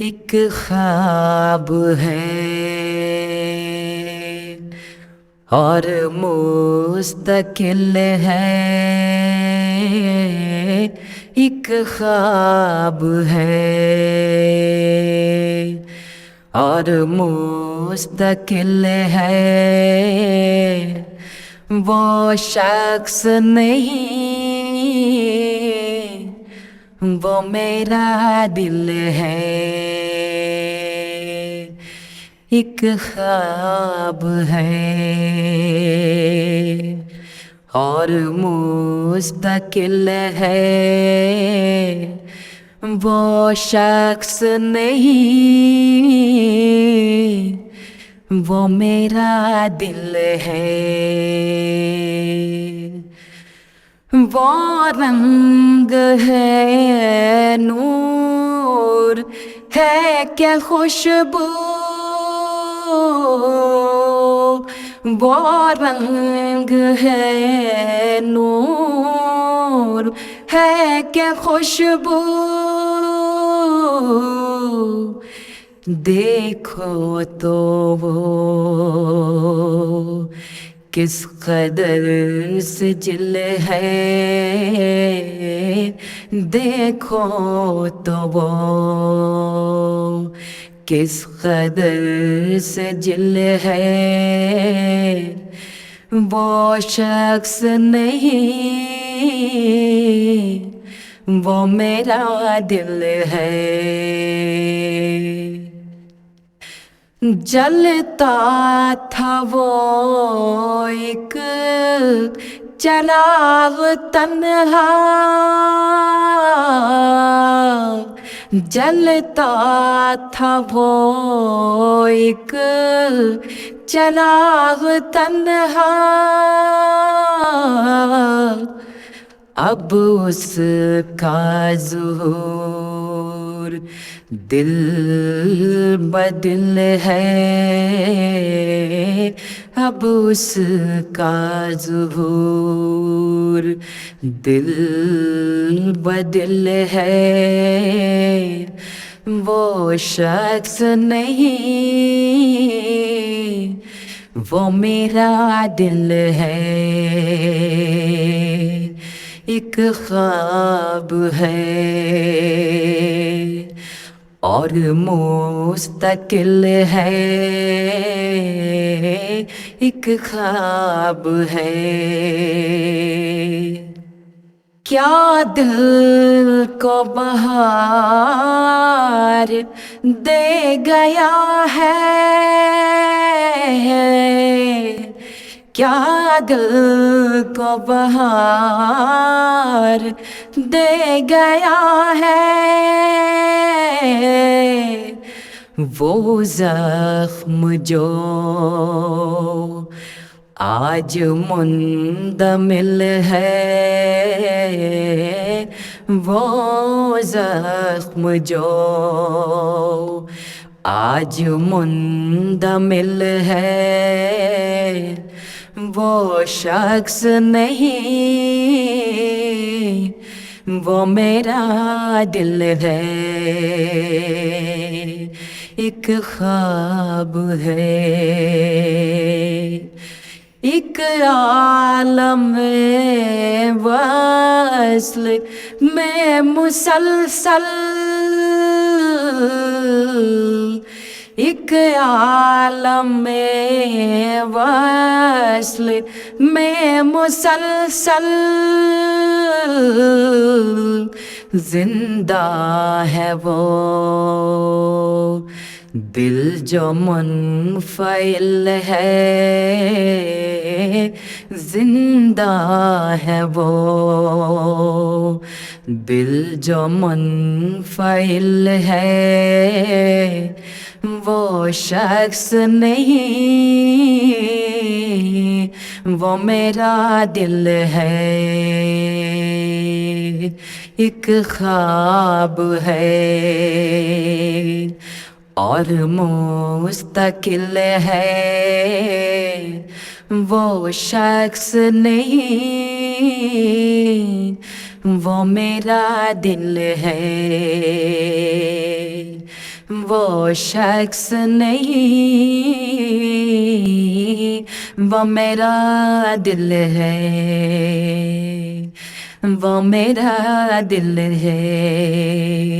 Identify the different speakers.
Speaker 1: ایک خواب ہے اور مستقل ہے، ایک خواب ہے اور مستقل ہے، وہ شخص نہیں، وہ میرا دل ہے۔ ایک خواب ہے اور مستقل ہے، وہ شخص نہیں، وہ میرا دل ہے۔ وہ رنگ ہے نور ہے کہ خوشبو، وہ رنگ ہے نور ہے کہ خوشبو، دیکھو تو وہ کس قدر سجل ہے، دیکھو تو وہ کس قدر سجل ہے، وہ شخص نہیں، وہ میرا دل ہے۔ جلتا تھا وہ ایک چراغ تنہا، جلتا تھا وہ ایک چراغ تنہا، اب اس کا ظہور دل بدل ہے، اب اس کا ظہور دل بدل ہے، وہ شخص نہیں، وہ میرا دل ہے۔ ایک خواب ہے اور مستقل ہے، ایک خواب ہے۔ کیا دل کو بہار دے گیا ہے، کیا دل کو بہار دے گیا ہے، وہ زخم جو آج مندمل ہے، وہ زخم جو آج مندمل ہے، وہ شخص نہیں، وہ میرا دل ہے۔ ایک خواب ہے، ایک عالم وصل میں مسلسل، ایک عالم وصل میں مسلسل، زندہ ہے وہ دل جو منفعل ہے، زندہ ہے وہ دل جو منفعل ہے، وہ شخص نہیں، وہ میرا دل ہے۔ ایک خواب ہے اور مستقل ہے، وہ شخص نہیں، وہ میرا دل ہے، وہ شخص نہیں، وہ میرا دل ہے، وہ میرا دل ہے۔